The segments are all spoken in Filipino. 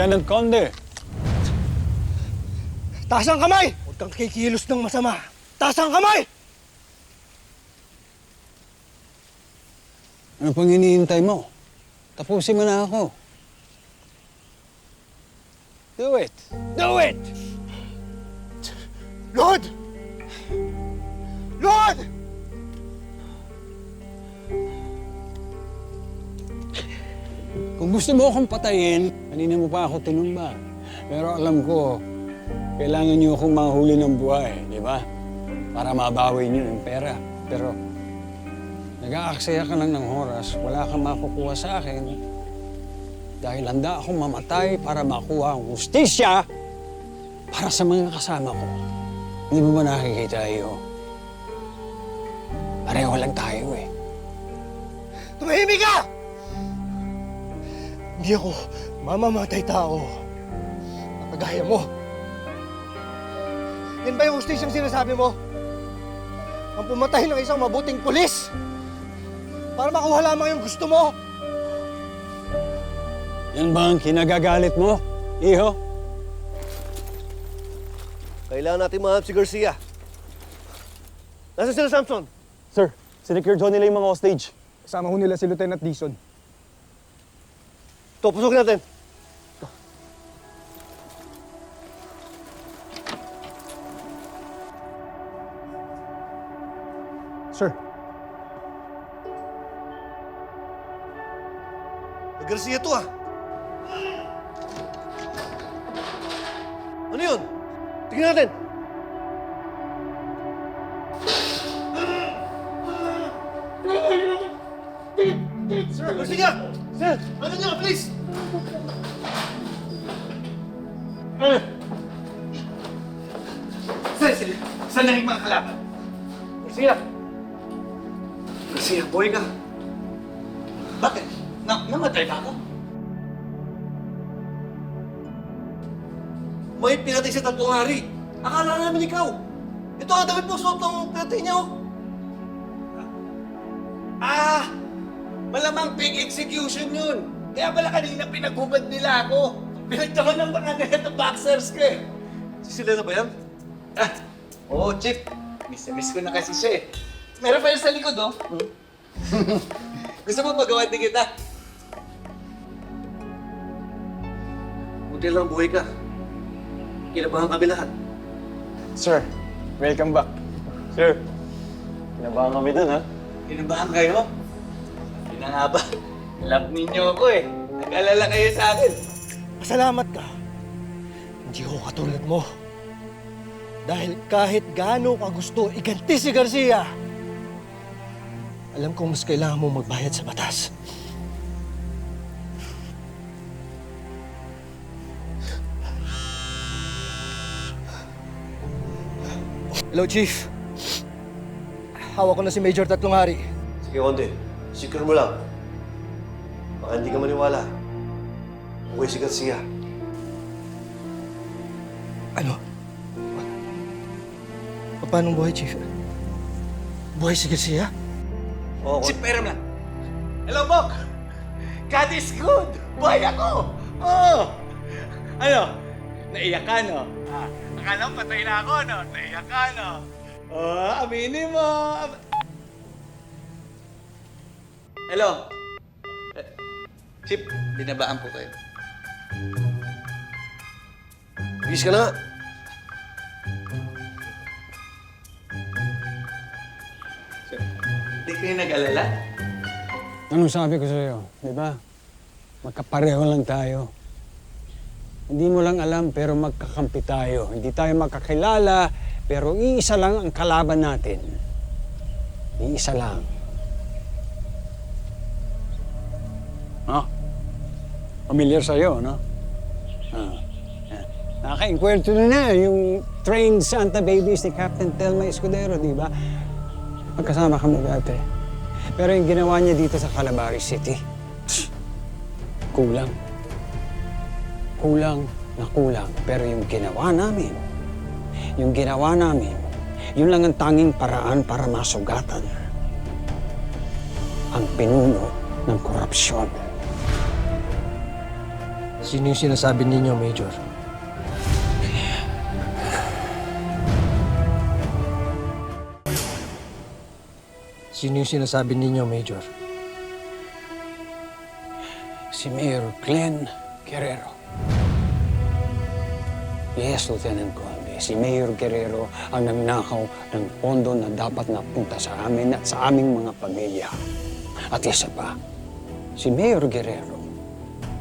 Lieutenant Conde. Taas ang kamay! Huwag kang kikilos ng masama. Taas ang kamay! Ano pang hinihintay mo? Tapusin mo na ako. Do it! Do it! Lord! Lord! Kung gusto mo akong patayin, kanina mo pa ako tinumba. Pero alam ko, kailangan niyo akong mahuli ng buhay, di ba? Para mabawi niyo yung pera. Pero nag-aaksaya ka lang ng oras, wala kang makukuha sa akin. Dahil handa akong mamatay para makuha ang hustisya para sa mga kasama ko. Hindi mo ba nakikita iyo? Pareho lang tayo eh. Tumahimik ka! Hindi ako mamamatay tao. Nakagaya mo. Yan ba yung hustisyang sinasabi mo? Ang pumatay ng isang mabuting pulis? Para makuha lamang yung gusto mo? Yan ba ang kinagagalit mo, iho? Kailangan natin mahanap si Garcia. Nasaan sila, Samson? Sir, sinecure doon nila yung mga hostage. Kasama ho nila si Lieutenant Dizon. Ito, pusukin natin. Sir, Garcia to ah. Ano yun? Tingnan natin. Sir, Garcia! Sir, ano niyo, please? Saan na yung mga kalaban? Garcia! Garcia, buhay ka. Bakit? Namatay ba ako? May pinatay sa tatlong hari. Akala namin ikaw. Ito ang damit mo, suot ng pinatay niya, oh. Malamang fake execution yun. Kaya pala kanina pinaghubad nila ako. Pinagtaman ng mga neto boxers ko eh. Sila na ba yan? Oo, Chief. Miss ko na kasi siya eh. Meron pa yun sa likod, oh. Gusto mo magawa din kita? Buti lang buhay ka. Kinabahan kami lahat. sir, welcome back. Sir, kinabahan kami dun, ha? Kinabahan kayo? Hindi na nga ba? Love ninyo ako eh. Nag-alala kayo sa akin. Pasalamat ka. Hindi ko katulad mo. Dahil kahit gaano ka gusto iganti si Garcia, alam kong mas kailangan mo magbayad sa batas. Hello, Chief. Hawak ko na si Major Tatlong Hari. Sige, Conde. Secure mo lang. Baka hindi ka maniwala. Buhay si Garcia. Ano? Paano buhay, Chief? Buhay si Garcia? Oo, Chief, pero lang. Hello, Bok! God is good! Buhay ako! Oo! Ano? Naiyak ka, no? Akala mo patay na ako, no? Naiyak ka, no? Aminin mo! Hello? Chief, binabaan po kayo. Bigis ka na nga. Hindi kayo nag-alala? Anong sabi ko sa'yo, di ba? Magkapareho lang tayo. Hindi mo lang alam, pero magkakampi tayo. Hindi tayo magkakilala, pero iisa lang ang kalaban natin. Iisa lang. Ha? Familiar sa'yo, no? Naka-enkwento na yung trained Santa Babies ni Captain Telma Escudero, di ba? Magkasama kami dati. Pero yung ginawa niya dito sa Calabarzon City, kulang. Kulang na kulang. Pero yung ginawa namin, yun lang ang tanging paraan para masugatan ang pinuno ng korupsyon. Sino yung sinasabi ninyo, Major? Sino yung sinasabi ninyo, Major? Si Mayor Glenn Guerrero. Yes, Lieutenant Conde. Si Mayor Guerrero ang nagnakaw ng pondo na dapat napunta sa amin at sa aming mga pamilya. At isa pa, si Mayor Guerrero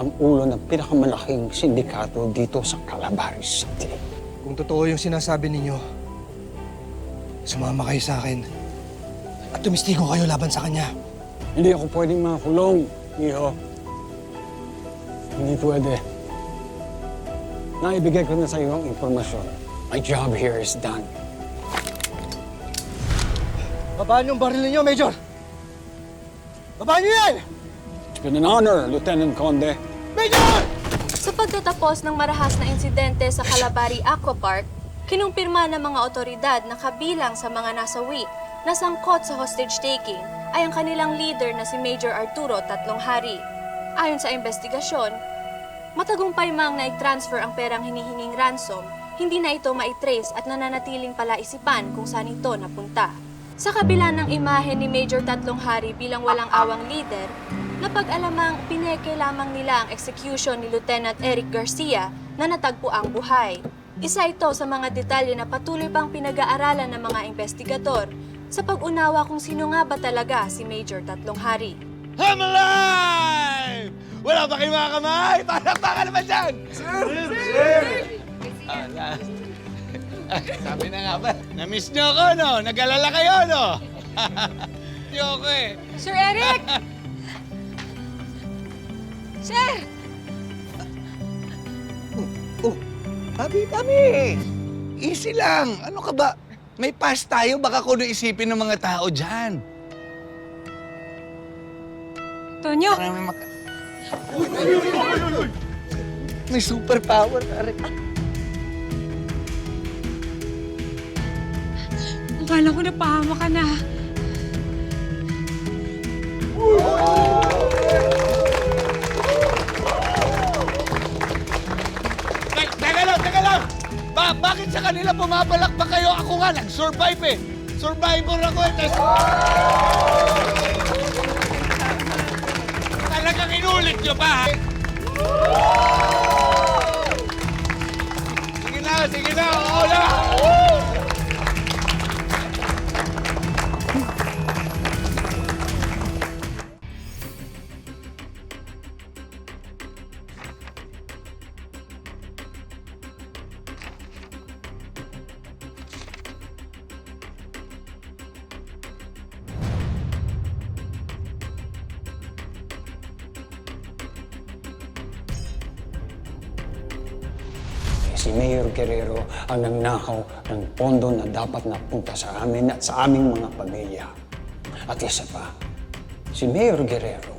ang ulo ng pinakamalaking sindikato dito sa Calabarzon City. Kung totoo yung sinasabi ninyo, sumama kayo sa akin at tumistigo kayo laban sa kanya. Hindi ako pwedeng makulong, Iho. Hindi pwede. Naibigay ko na sa iyo ang impormasyon. My job here is done. Babaan yung baril ninyo, Major! Babaan niyo yan! It's been an honor, Lieutenant Conde. Major! Sa pagtatapos ng marahas na insidente sa Calabari Aqua Park, kinumpirma ng mga otoridad na kabilang sa mga nasawi na sangkot sa hostage-taking ay ang kanilang leader na si Major Arturo Tatlong Hari. Ayon sa investigasyon, matagumpay mang na-transfer ang perang hinihinging ransom, hindi na ito maitrace at nananatiling palaisipan kung saan ito napunta. Sa kabila ng imahe ni Major Tatlong Hari bilang walang awang leader, napag-alamang pineke lamang nila ang execution ni Lieutenant Eric Garcia na natagpo ang buhay. Isa ito sa mga detalye na patuloy pang pinag-aaralan ng mga investigador sa pag-unawa kung sino nga ba talaga si Major Tatlong Hari. I'm alive! Wala ba kayong mga kamay? Palakpakan naman dyan! Sir! Sabi na nga ba, na-miss niyo ako, no? Nag-alala kayo, no? Niyo ako eh. Sir Eric! Sir! Tabi! Easy lang. Ano ka ba? May pass tayo, baka kuno isipin ng mga tao dyan. Tonyo! May superpower, Eric. Akala ko napahama ka na. Teka lang! Bakit sa kanila pumapalakpak kayo? Ako nga, nag-survive eh. Survivor ako eh. Talagang inulit nyo pa, ha? Sige na, ako na! Si Mayor Guerrero ang nagnakaw ng pondo na dapat napunta sa amin at sa aming mga pamilya. At isa pa, si Mayor Guerrero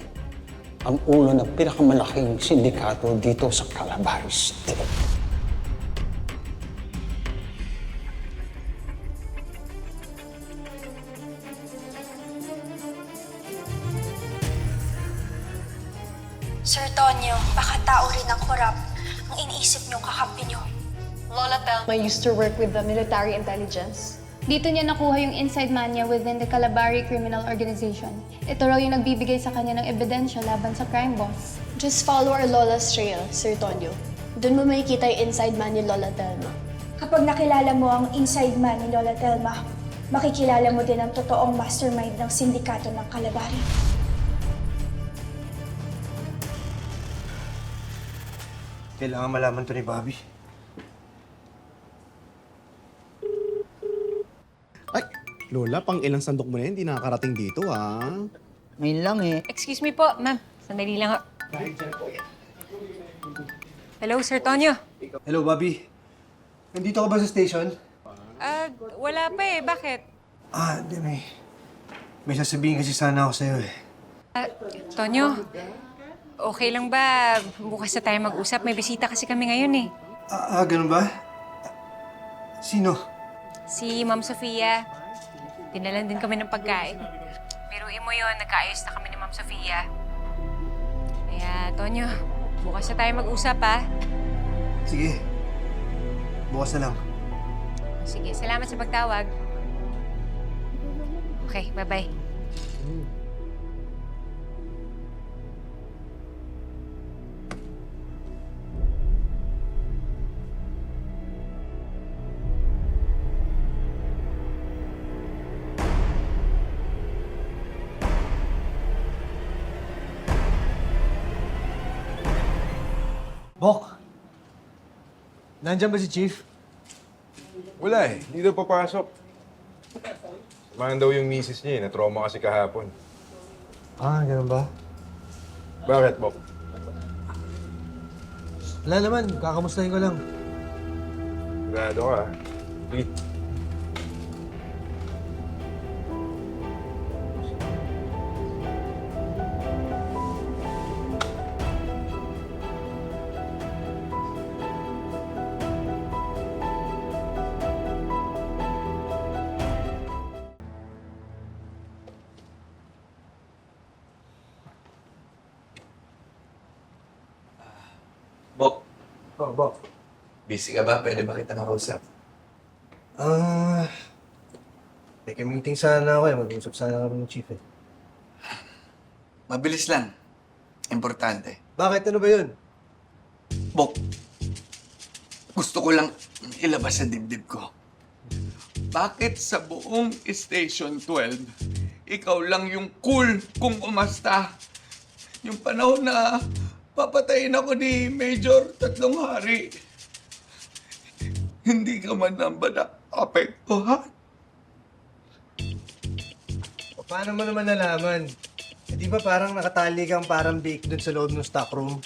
ang ulo ng pinakamalaking sindikato dito sa Calabarzon City. Sir Tonyo, baka tao rin ang korap ang iniisip niyong kakampi niyo. Lola Telma used to work with the military intelligence. Dito niya nakuha yung inside man niya within the Calabari Criminal Organization. Ito raw yung nagbibigay sa kanya ng ebidensya laban sa crime boss. Just follow our Lola's trail, Sir Tonyo. Doon mo makikita yung inside man ni Lola Telma. Kapag nakilala mo ang inside man ni Lola Telma, makikilala mo din ang totoong mastermind ng sindikato ng Calabari. Kailangan malaman to ni Bobby. Ay, Lola, pang ilang sandok mo na yan, hindi nakakarating dito, ha? Ngayon lang eh. Excuse me po, ma'am. Sandali lang ho. Hello, Sir Tonyo. Hello, Bobby. Nandito ka ba sa station? Wala pa eh. Bakit? Di may sasabihin kasi sana ako sa'yo eh. Tonyo, okay lang ba bukas na tayo mag-usap? May bisita kasi kami ngayon eh. Ganun ba? Sino? Si Ma'am Sofia. Dinalan din kami ng pagkain. Biruin mo yun, nagkaayos na kami ni Ma'am Sofia. Kaya, Tonyo, Bukas na tayo mag-usap, ha? Sige. Bukas na lang. Sige, salamat sa pagtawag. Okay, bye-bye. Bok! Nandyan ba si Chief? Wala eh. Hindi daw papasok. Samahan daw yung misis niya eh. Na-trauma kasi kahapon. Ah, ganun ba? Bakit, Bob? Wala naman, kakamustahin ko lang. Grado ka, ah. Sige. Bok, Oh, Bok. busy ka ba? Pwede ba kita makausap? May meeting sana ako eh. Mag-usap sana kami ng Chief eh. Mabilis lang. Importante. Bakit? Ano ba yun? Bok, gusto ko lang ilabas sa dibdib ko. Bakit sa buong Station 12, ikaw lang yung cool kung umasta? Yung panahon na papatayin ako ni Major Tatlong Hari. Hindi ka man lang ba na-apektuhan? Paano mo naman nalaman? Eh, di ba parang nakatali kang parang bake dun sa loob ng stockroom?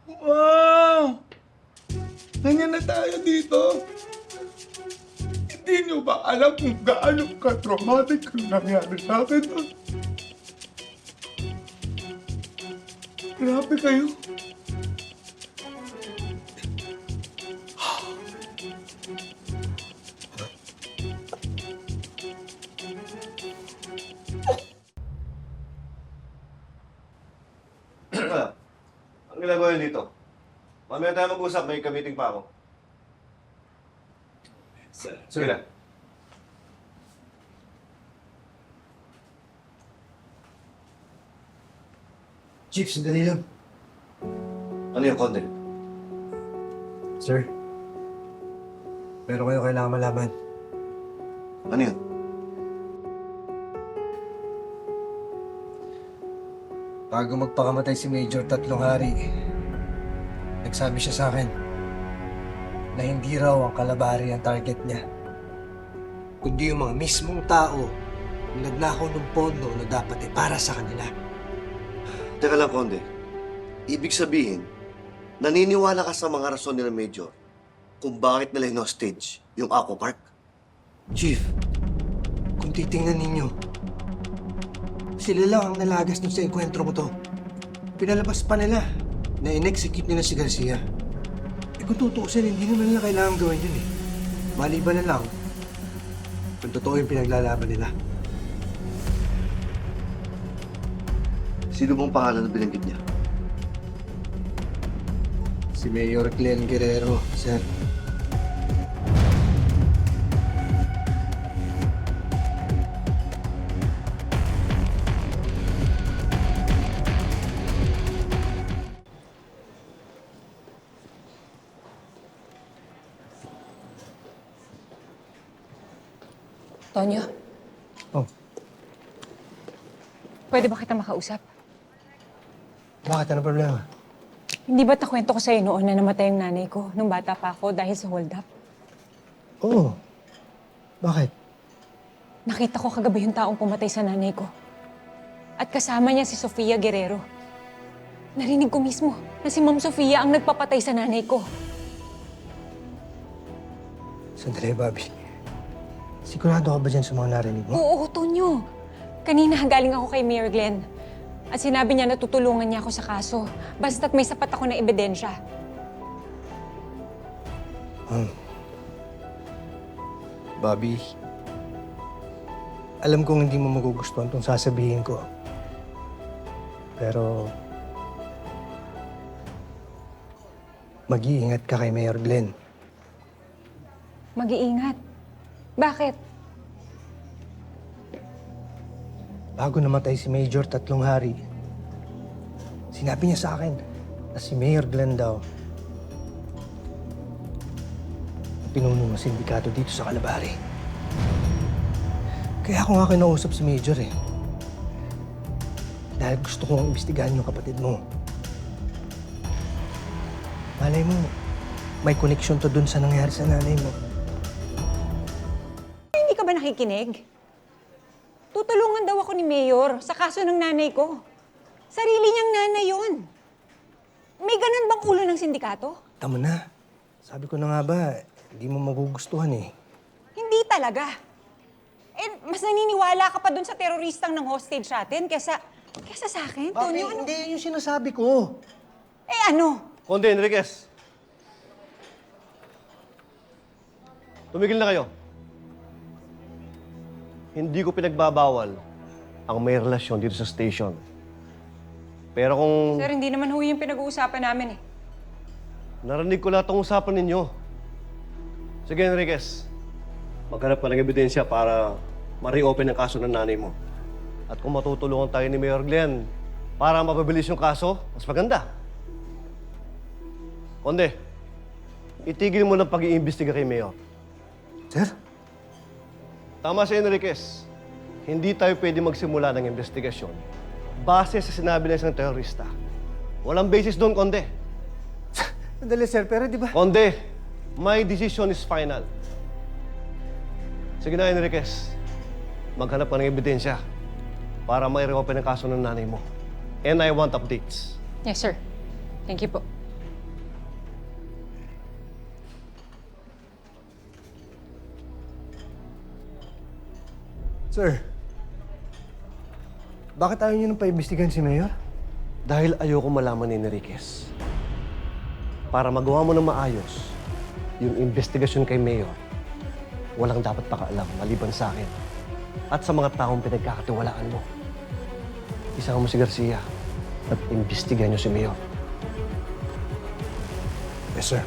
Wow! Ganyan na tayo dito. Hindi nyo ba alam kung gaano ka-traumatic ang nangyari sa akin? Grabe kayo. Wala. Ang ginagawa yun dito? Mamaya tayo mag-usap, may ka-meeting pa ako. Sige lang. Chief, sandali lang. Ano yung content? Sir, meron kayo kailangan malaman. Ano yun? Bago magpakamatay si Major Tatlong Hari, nagsabi siya sa akin na hindi raw ang Kalabari ang target niya, kundi yung mga mismong tao na nagnakaw ng pondo na dapat ay para sa kanila. Teka lang, Conde. Ibig sabihin, naniniwala ka sa mga rason nila Major kung bakit nila in-hostage yung Aqua Park? Chief, kung titingnan ninyo, sila lang ang nalagas dun sa enkwentro ko to. Pinalabas pa nila na in-execute nila si Garcia. Eh kung tutuusin, hindi naman nila kailangan gawin yun eh. Maliban na lang kung totoo yung pinaglalaban nila. Sino bang pangalan na binanggit niya? Si Mayor Glenn Guerrero, sir. Tonyo, Oh, pwede ba kita makausap? bakit? Ano problema? Hindi ba't nakwento ko sa'yo noon na namatay yung nanay ko nung bata pa ako dahil sa hold up? Oo. Bakit? Nakita ko kagabi yung taong pumatay sa nanay ko. At kasama niya si Sofia Guerrero. Narinig ko mismo na si Ma'am Sofia ang nagpapatay sa nanay ko. Sandali, Bobby. Sigurado ka ba dyan sa mga narinig mo? Oo, Tonyo. Kanina galing ako kay Mayor Glenn. At sinabi niya na tutulungan niya ako sa kaso. Basta't may sapat ako na ebidensya. Bobby, alam kong hindi mo magugustuhan itong sasabihin ko. Pero mag-iingat ka kay Mayor Glenn. Mag-iingat. Bakit? Bago namatay si Major 3 hari, sinabi niya sa akin na si Mayor Glenn daw ang pinuno ng sindikato dito sa Calabari. Kaya ako nga kinausap si Major eh. Dahil gusto kong imbestigahan yung kapatid mo. Malay mo, may connection to dun sa nangyari sa nanay mo. Hindi ka ba nakikinig? Tutulungan daw ako ni Mayor sa kaso ng nanay ko. Sarili niyang nanay yun. May ganun bang ulo ng sindikato? Tama na. Sabi ko na nga ba, hindi mo magugustuhan eh. Hindi talaga. Eh, mas naniniwala ka pa dun sa teroristang ng hostage natin kesa sa akin, Tonyo. Ano? Hindi yun yung sinasabi ko. Eh ano? Conde Enriquez. Tumigil na kayo. Hindi ko pinagbabawal ang may relasyon dito sa station. Pero kung Sir, hindi naman ho yung pinag-uusapan namin eh. narinig ko lahat ng usapan ninyo, sige Enriquez, maghanap ka ng ebidensya para ma-reopen ang kaso ng nanay mo. At kung matutulungan tayo ni Mayor Glenn para mapabilis yung kaso, mas maganda. Konde, itigil mo lang pag-iimbestiga kay Mayor. Sir? Tama si Enriquez. Hindi tayo pwede magsimula ng investigasyon base sa sinabi ng isang terorista. Walang basis doon, Konde. Sandali, sir, pero di ba? Konde, my decision is final. Sige na, Enriquez. Maghanap ka ng ebidensya para may reopen ang kaso ng nanay mo. And I want updates. Yes, sir. Thank you po. Sir, bakit ayaw niyo nang paimbestigahan si Mayor? Dahil ayoko malaman ni Enriquez. Para magawa mo ng maayos yung investigasyon kay Mayor, walang dapat pakaalam maliban sa akin at sa mga taong pinagkakatiwalaan mo. Isama mo si Garcia at imbestigahan niyo si Mayor. Yes, sir.